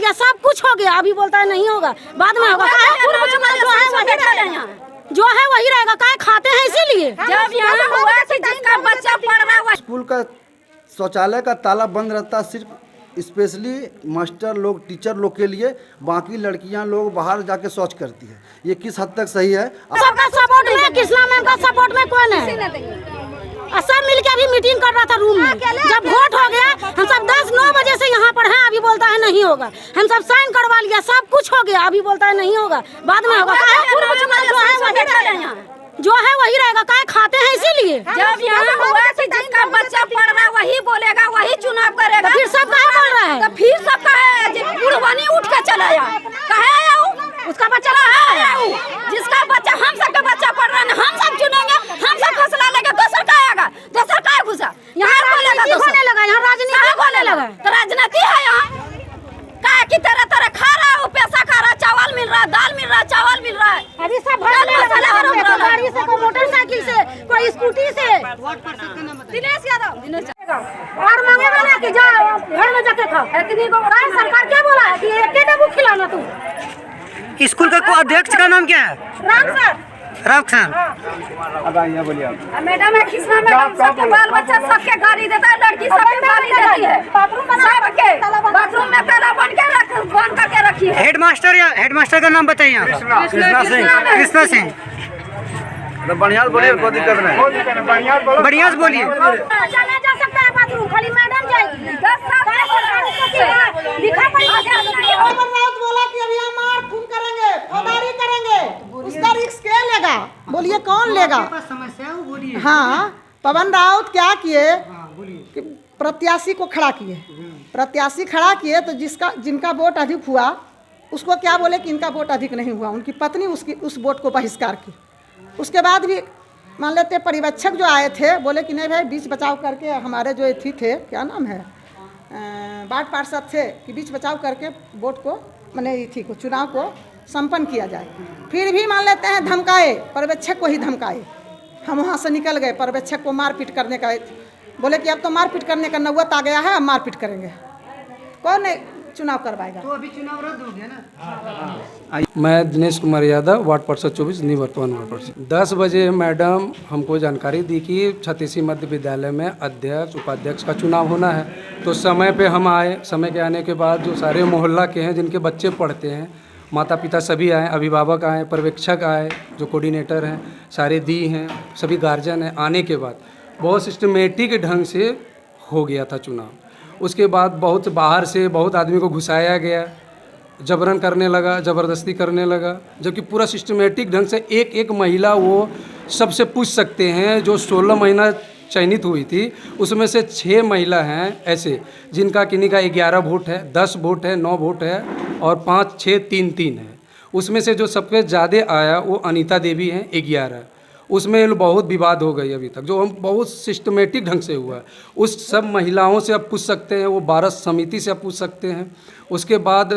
लिया, सब कुछ हो गया, अभी बोलता है नहीं होगा, बाद में होगा। जो है वही रहेगा, काय खाते हैं इसीलिए। जब यहाँ हुआ कि जिसका बच्चा पढ़ रहा है, स्कूल का शौचालय का ताला बंद रहता है सिर्फ स्पेशली मास्टर लोग, टीचर लोग के लिए, बाकी लड़कियां लोग बाहर जाके शौच करती है। ये किस हद तक सही है? सबका सपोर्ट में, कृष्णा मैम का सपोर्ट में कौन है? सब मिलके अभी मीटिंग कर रहा था रूम में, जब वोट हो गया हम सब 10-9 बजे से यहाँ पर हैं, अभी बोलता है नहीं होगा। हम सब साइन करवा लिया, सब कुछ हो गया, अभी बोलता है नहीं होगा, बाद में होगा। जो है वही रहेगा, काय खाते हैं इसीलिए। जब यहाँ हुआ कि जिसका बच्चा पढ़ रहा है वही बोलेगा, वही चुनाव करेगा, फिर सब कहे बोल रहा है, तो फिर सब कहे बुढ़वानी उठ के चला आया, कहे आया हूँ उसका बच्चा आया हूँ, जिसका बच्चा हम सबका बच्चा पढ़ रहा है, हम सब चुनेंगे, हम सब फैसला लेंगे, दोसर का आएगा, दोसर का घुसा यहाँ बोलेगा, होने लगा यहाँ राजनीति होने लगा। तो राजनीति है यहाँ का की तरह तरह खा रहा हूँ, पैसा खा रहा, चावल मिल रहा है, दाल मिल रहा है, चावल मिल रहा है, अभी सब गाड़ी से, कोई मोटरसाइकिल से, कोई स्कूटी से। दिनेश यादव और मांगेगा ना कि जा घर में जाके खाओ। सरकार क्या बोला है कि एक डब्बू खिलाना तुम। स्कूल का अध्यक्ष का नाम क्या है? Ram sir. Ram sir. Madam है कृष्णा मैडम, सबके बाल बच्चा सबके गाड़ी देता है, लड़की सबके गाड़ी देती है, सबके बाथरूम में ताला बंद करके रखी है। हेडमास्टर का नाम बताइए। कृष्णा सिंह। बढ़िया बोलिए, कोई दिक्कत नहीं, बढ़िया बोलिए। चले जा सकता है बाथरूम, खाली मैडम जाएगी। 10 साल से लिखा पढ़ा बोला कि अभी हम मार खून करेंगे, फौजदारी करेंगे, उसका रिस्क क्या लेगा? बोलिए कौन लेगा? हाँ, पवन राउत क्या किए कि प्रत्याशी को खड़ा किए, प्रत्याशी खड़ा किए तो जिनका वोट अधिक हुआ उसको क्या बोले कि इनका वोट अधिक नहीं हुआ, उनकी पत्नी उस वोट को बहिष्कार की। उसके बाद भी मान लेते पर्यवेक्षक जो आए थे बोले कि नहीं भाई बीच बचाव करके, हमारे जो एथी थे क्या नाम है वार्ड पार्षद थे कि बीच बचाव करके वोट को मैंने थी को चुनाव को संपन्न किया जाए। फिर भी मान लेते हैं धमकाए, पर्यवेक्षक को ही धमकाए। हम वहाँ से निकल गए, पर्यवेक्षक को मारपीट करने का बोले कि अब तो मारपीट करने का नौबत आ गया है, अब मारपीट करेंगे। कौन चुनाव करवाएगा? तो अभी चुनाव रद्द हो गया ना। मैं दिनेश कुमार यादव, वार्ड पार्षद 24, निवर्तमान वार्ड पार्षद। 10 बजे मैडम हमको जानकारी दी कि छत्तीसी मध्य विद्यालय में अध्यक्ष उपाध्यक्ष का चुनाव होना है। तो समय पे हम आए। समय के आने के बाद जो सारे मोहल्ला के हैं जिनके बच्चे पढ़ते हैं, माता पिता सभी आए, अभिभावक आए, पर्यवेक्षक आए, जो कोऑर्डिनेटर हैं सारे दी हैं, सभी गार्जियन हैं। आने के बाद बहुत सिस्टमेटिक ढंग से हो गया था चुनाव। उसके बाद बहुत बाहर से बहुत आदमी को घुसाया गया, जबरन करने लगा, ज़बरदस्ती करने लगा, जबकि पूरा सिस्टमेटिक ढंग से एक महिला वो सबसे पूछ सकते हैं। जो 16 महीना चयनित हुई थी उसमें से 6 महिला हैं ऐसे जिनका किन्हीं का 11 वोट है, 10 वोट है, 9 वोट है और 5, 6, 3 है। उसमें से जो सबसे ज़्यादा आया वो अनीता देवी हैं 11। उसमें बहुत विवाद हो गई अभी तक, जो हम बहुत सिस्टमेटिक ढंग से हुआ है। उस सब महिलाओं से आप पूछ सकते हैं, वो 12 समिति से आप पूछ सकते हैं। उसके बाद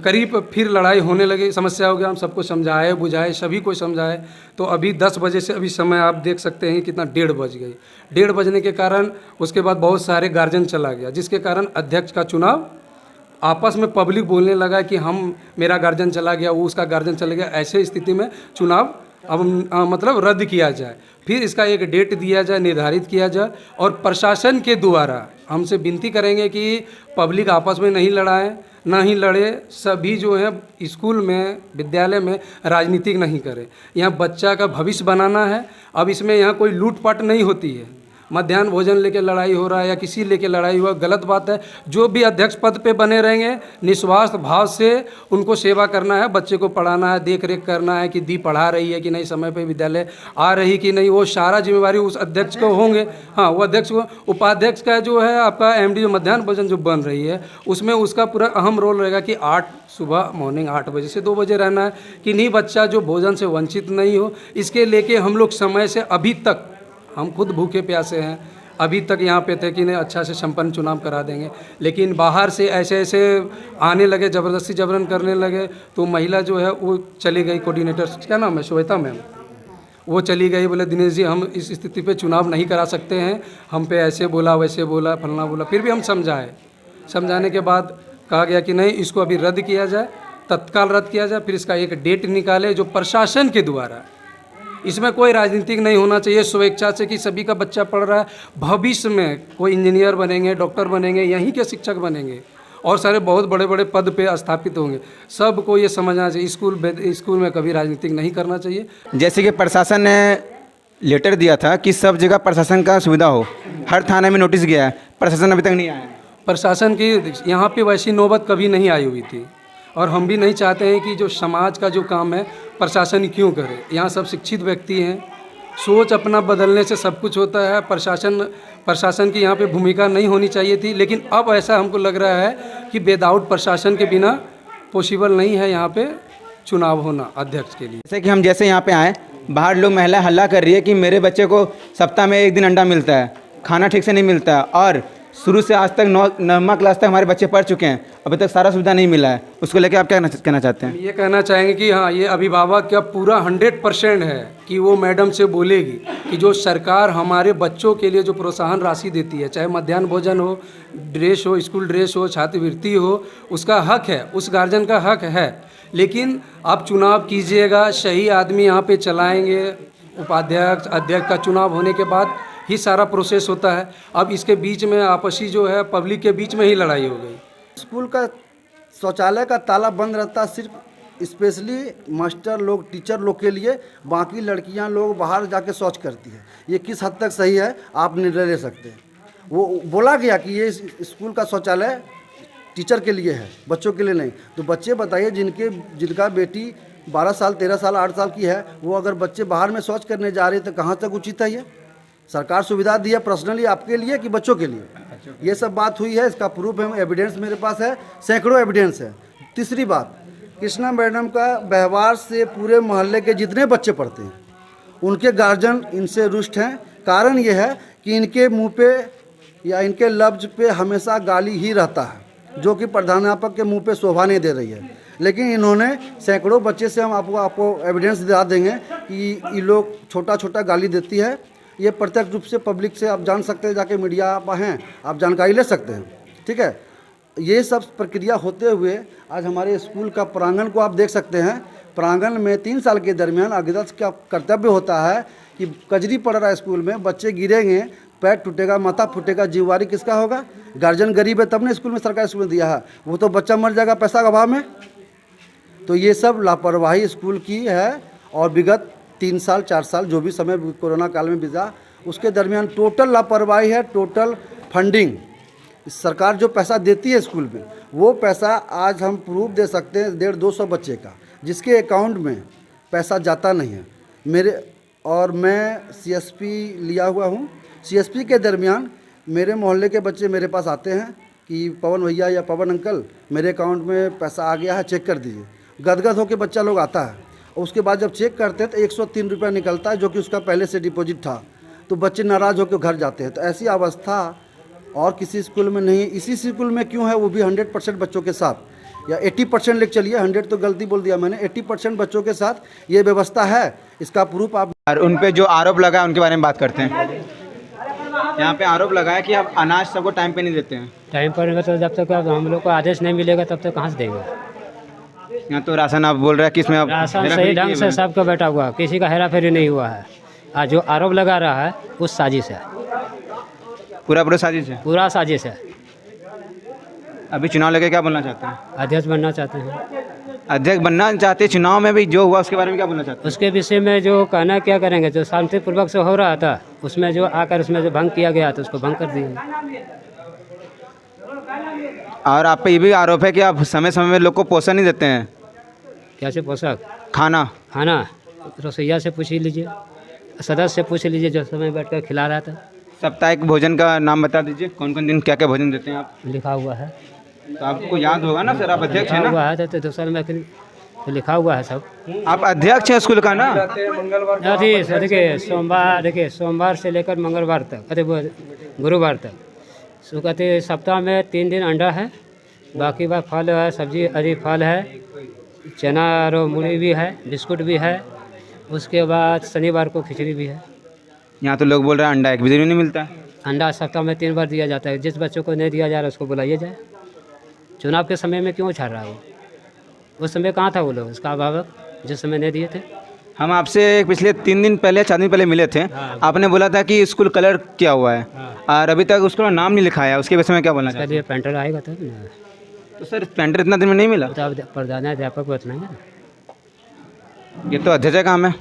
करीब फिर लड़ाई होने लगी, समस्या हो गया। हम सबको समझाए बुझाए, सभी को समझाए। तो अभी 10 बजे से अभी समय आप देख सकते हैं कितना 1:30 बज गई। 1:30 बजने के कारण उसके बाद बहुत सारे गार्जियन चला गया, जिसके कारण अध्यक्ष का चुनाव आपस में पब्लिक बोलने लगा कि मेरा गार्जियन चला गया, वो उसका गार्जियन चला गया। ऐसे स्थिति में चुनाव अब मतलब रद्द किया जाए, फिर इसका एक डेट दिया जाए, निर्धारित किया जाए। और प्रशासन के द्वारा हमसे विनती करेंगे कि पब्लिक आपस में नहीं लड़ाएं, ना ही लड़े। सभी जो है स्कूल में, विद्यालय में राजनीतिक नहीं करें। यहाँ बच्चा का भविष्य बनाना है। अब इसमें यहाँ कोई लूटपाट नहीं होती है। मध्याह्न भोजन लेके लड़ाई हो रहा है या किसी लेके लड़ाई हुआ, गलत बात है। जो भी अध्यक्ष पद पे बने रहेंगे निस्वार्थ भाव से उनको सेवा करना है, बच्चे को पढ़ाना है, देख रेख करना है कि दी पढ़ा रही है कि नहीं, समय पे विद्यालय आ रही कि नहीं, वो सारा जिम्मेवारी उस अध्यक्ष को होंगे। हाँ, वो अध्यक्ष को, उपाध्यक्ष का जो है आपका MD जो मध्याह्न भोजन जो बन रही है उसमें उसका पूरा अहम रोल रहेगा कि सुबह मॉर्निंग 8 बजे से 2 बजे रहना है कि नहीं, बच्चा जो भोजन से वंचित नहीं हो। इसके लेके हम लोग समय से, अभी तक हम खुद भूखे प्यासे हैं, अभी तक यहाँ पे थे कि नहीं अच्छा से संपन्न चुनाव करा देंगे। लेकिन बाहर से ऐसे आने लगे, ज़बरदस्ती जबरन करने लगे। तो महिला जो है वो चली गई, कोऑर्डिनेटर क्या नाम है, श्वेता मैम, वो चली गई। बोले दिनेश जी हम इस स्थिति पे चुनाव नहीं करा सकते हैं, हम पे ऐसे बोला वैसे बोला फलना बोला। फिर भी हम समझाए, समझाने के बाद कहा गया कि नहीं, इसको अभी रद्द किया जाए, तत्काल रद्द किया जाए, फिर इसका एक डेट निकाले जो प्रशासन के द्वारा। इसमें कोई राजनीतिक नहीं होना चाहिए, स्वेच्छा से कि सभी का बच्चा पढ़ रहा है, भविष्य में कोई इंजीनियर बनेंगे, डॉक्टर बनेंगे, यहीं के शिक्षक बनेंगे और सारे बहुत बड़े बड़े पद पे स्थापित होंगे। सबको ये समझना चाहिए, स्कूल में कभी राजनीतिक नहीं करना चाहिए। जैसे कि प्रशासन ने लेटर दिया था कि सब जगह प्रशासन का सुविधा हो, हर थाने में नोटिस गया है, प्रशासन अभी तक नहीं आया है। प्रशासन की यहाँ पे वैसी नौबत कभी नहीं आई हुई थी और हम भी नहीं चाहते हैं कि जो समाज का जो काम है प्रशासन क्यों करे। यहाँ सब शिक्षित व्यक्ति हैं, सोच अपना बदलने से सब कुछ होता है। प्रशासन की यहाँ पे भूमिका नहीं होनी चाहिए थी, लेकिन अब ऐसा हमको लग रहा है कि विदाउट प्रशासन के बिना पॉसिबल नहीं है यहाँ पे चुनाव होना अध्यक्ष के लिए। जैसे कि हम जैसे यहाँ पे आए, बाहर लोग महिला हल्ला कर रही है कि मेरे बच्चे को सप्ताह में 1 दिन अंडा मिलता है, खाना ठीक से नहीं मिलता है और शुरू से आज तक 9वीं क्लास तक हमारे बच्चे पढ़ चुके हैं, अभी तक सारा सुविधा नहीं मिला है। उसको लेकर आप क्या कहना चाहते हैं? ये कहना चाहेंगे कि हाँ, ये अभिभावक का पूरा 100% है कि वो मैडम से बोलेगी कि जो सरकार हमारे बच्चों के लिए जो प्रोत्साहन राशि देती है, चाहे मध्याह्न भोजन हो, ड्रेस हो, स्कूल ड्रेस हो, छात्रवृत्ति हो, उसका हक है, उस गार्जियन का हक है। लेकिन आप चुनाव कीजिएगा, सही आदमी यहाँ पे चलाएंगे, उपाध्यक्ष अध्यक्ष का चुनाव होने के बाद ही सारा प्रोसेस होता है। अब इसके बीच में आपसी जो है पब्लिक के बीच में ही लड़ाई हो गई। स्कूल का शौचालय का ताला बंद रहता है सिर्फ स्पेशली मास्टर लोग, टीचर लोग के लिए, बाकी लड़कियां लोग बाहर जाके शौच करती है। ये किस हद तक सही है आप निर्णय ले सकते हैं। वो बोला गया कि ये स्कूल का शौचालय टीचर के लिए है, बच्चों के लिए नहीं। तो बच्चे बताइए जिनका बेटी 12 साल 13 साल 8 साल की है, वो अगर बच्चे बाहर में शौच करने जा रहे हैं तो कहाँ तक उचित है? ये सरकार सुविधा दी है पर्सनली आपके लिए कि बच्चों के लिए? ये सब बात हुई है, इसका प्रूफ है, एविडेंस मेरे पास है, सैकड़ों एविडेंस है। तीसरी बात, कृष्णा मैडम का व्यवहार से पूरे मोहल्ले के जितने बच्चे पढ़ते हैं उनके गार्जियन इनसे रुष्ट हैं। कारण ये है कि इनके मुंह पे या इनके लफ्ज पे हमेशा गाली ही रहता है, जो कि प्रधानाध्यापक के मुंह पे शोभा नहीं दे रही है। लेकिन इन्होंने सैकड़ों बच्चे से हम आपको एविडेंस दिला देंगे कि ये लोग छोटा छोटा गाली देती है। ये प्रत्यक्ष रूप से पब्लिक से आप जान सकते हैं, जाके मीडिया पर हैं, आप जानकारी ले सकते हैं। ठीक है, ये सब प्रक्रिया होते हुए आज हमारे स्कूल का प्रांगण को आप देख सकते हैं। प्रांगण में 3 साल के दरमियान अध्यक्ष का कर्तव्य होता है कि कजरी पड़ रहा है स्कूल में, बच्चे गिरेंगे, पैर टूटेगा, माथा फूटेगा, जीववारी किसका होगा? गार्जियन गरीब है तब ने स्कूल में, सरकारी स्कूल में दिया है, वो तो बच्चा मर जाएगा पैसा का अभाव में। तो ये सब लापरवाही स्कूल की है और विगत 3 साल 4 साल जो भी समय कोरोना काल में बीता उसके दरमियान टोटल लापरवाही है। टोटल फंडिंग सरकार जो पैसा देती है स्कूल में, वो पैसा आज हम प्रूफ दे सकते हैं 150-200 बच्चे का जिसके अकाउंट में पैसा जाता नहीं है। मैं CSP लिया हुआ हूँ। CSP के दरमियान मेरे मोहल्ले के बच्चे मेरे पास आते हैं कि पवन भैया या पवन अंकल मेरे अकाउंट में पैसा आ गया है, चेक कर दीजिए। गदगद होकर बच्चा लोग आता है और उसके बाद जब चेक करते हैं तो 103 रुपया निकलता है, जो कि उसका पहले से डिपॉजिट था। तो बच्चे नाराज़ होकर घर जाते हैं। तो ऐसी अवस्था और किसी स्कूल में नहीं। इसी स्कूल में क्यों है, वो भी 100% बच्चों के साथ, या 80% लेके चलिए, 100 तो गलती बोल दिया मैंने, 80% बच्चों के साथ ये व्यवस्था है। इसका प्रूफ आप और उन पे जो आरोप लगा है उनके बारे में बात करते हैं। यहाँ पे आरोप लगा है कि आप अनाज सबको टाइम पे नहीं देते हैं। टाइम पर नहीं, तो जब तक हम लोग को आदेश नहीं मिलेगा तब तक कहाँ से देंगे? यहाँ तो राशन आप बोल रहे हैं कि इसमें आप राशन सही ढंग से सबका बैठा हुआ, किसी का हेरा फेरी नहीं हुआ है। आज जो आरोप लगा रहा है उस साजिश है, पूरा साजिश है, पूरा साजिश है। अभी चुनाव लेके क्या बोलना चाहते हैं? अध्यक्ष बनना चाहते हैं। अध्यक्ष बनना चाहते हैं। चुनाव में भी जो हुआ उसके बारे में क्या बोलना चाहते हैं? उसके विषय में जो कहना क्या करेंगे, जो शांतिपूर्वक से हो रहा था उसमें जो आकर उसमें जो भंग किया गया था उसको भंग कर दिए। और आप पे ये भी आरोप है कि आप समय समय में लोग को पोषण नहीं देते हैं। कैसे पोशाक? खाना रसोईया से पूछ लीजिए, सदस्य से पूछ लीजिए जो समय बैठ कर खिला रहा था। साप्ताहिक भोजन का नाम बता दीजिए, कौन कौन दिन क्या क्या भोजन देते हैं आप? लिखा हुआ है तो आपको याद होगा ना सर, आप अध्यक्ष हैं ना? हुआ है तो दूसरा में तो लिखा हुआ है सब। आप अध्यक्ष हैं स्कूल का ना? देखिए सोमवार से लेकर मंगलवार तक, अरे गुरुवार तक सो कहते सप्ताह में 3 दिन अंडा है, बाकी बार फल है, सब्जी हरी फल है, चना और मूली भी है, बिस्कुट भी है। उसके बाद शनिवार को खिचड़ी भी है। यहाँ तो लोग बोल रहे हैं अंडा एक भी दिन नहीं मिलता है। अंडा सप्ताह में 3 बार दिया जाता है। जिस बच्चों को नहीं दिया जा रहा है उसको बुलाइए जाए, चुनाव के समय में क्यों उछाल रहा है वो? उस समय कहाँ था वो लोग, उसका अभिभावक जिस समय नहीं दिए थे? हम आपसे पिछले 3 दिन पहले 4 दिन पहले मिले थे। आपने बोला था कि स्कूल कलर किया हुआ है और अभी तक उसका नाम नहीं लिखा है, उसके विषय में क्या बोलना उसका चाहते लिए पेंटर आएगा तब ना, हैं? तो सर पेंटर इतना दिन में नहीं मिला? तो अब प्रधानाध्यापक बताएंगे ना। ये तो अध्यक्ष का काम है।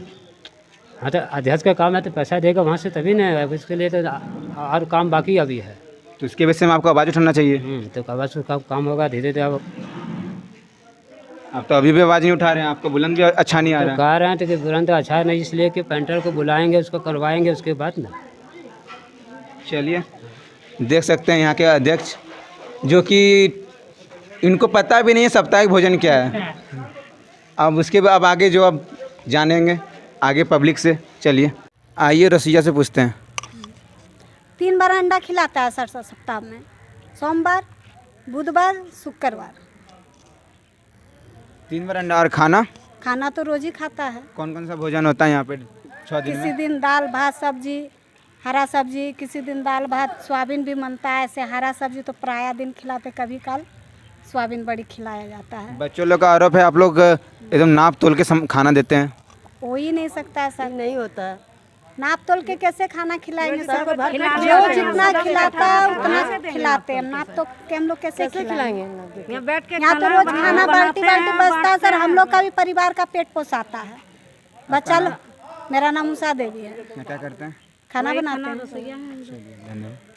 हाँ तो अध्यक्ष का काम है तो पैसा देगा वहाँ से तभी ना, अब इसके लिए तो और काम बाकी अभी है। तो इसके विषय में आपको आवाज़ उठाना चाहिए। तो आवाज़ का काम होगा धीरे धीरे। अब आप तो अभी भी आवाज़ नहीं उठा रहे हैं, आपको बुलंद भी अच्छा नहीं आ तो रहा है। कह रहे हैं तो कि तुरंत अच्छा नहीं, इसलिए कि पेंटर को बुलाएंगे, उसको करवाएंगे, उसके बाद ना। चलिए देख सकते हैं यहाँ के अध्यक्ष, जो कि इनको पता भी नहीं है साप्ताहिक भोजन क्या है। अब उसके बाद अब आगे जो अब जानेंगे आगे पब्लिक से। चलिए आइए रसिया से पूछते हैं। 3 बार अंडा खिलाता है सर सप्ताह में, सोमवार, बुधवार, शुक्रवार। 3 बार अंडा और खाना? खाना तो रोज ही खाता है। कौन कौन सा भोजन होता है यहाँ पे 6 दिन किसी में? दिन दाल भात सब्जी, हरा सब्जी, किसी दिन दाल भात सोयाबीन भी बनता है। ऐसे हरा सब्जी तो प्रायः दिन खिलाते, कभी काल सोयाबीन बड़ी खिलाया जाता है। बच्चों लोग का आरोप है आप लोग एकदम नाप तोल के खाना देते हैं। हो ही नहीं सकता है सर, नहीं होता है। नाप तोल के कैसे खाना खिलाएंगे सर? जो जितना खिलाता है उतना खिलाते हैं, नाप तो के हम लोग कैसे खिलाएंगे? यहाँ तो रोज खाना बाल्टी बाल्टी बचता है सर। हम लोग का भी परिवार का पेट पोसाता है। बच्चा लोग, मेरा नाम उषा देवी है। क्या करते हैं? खाना बनाते हैं। धन्यवाद।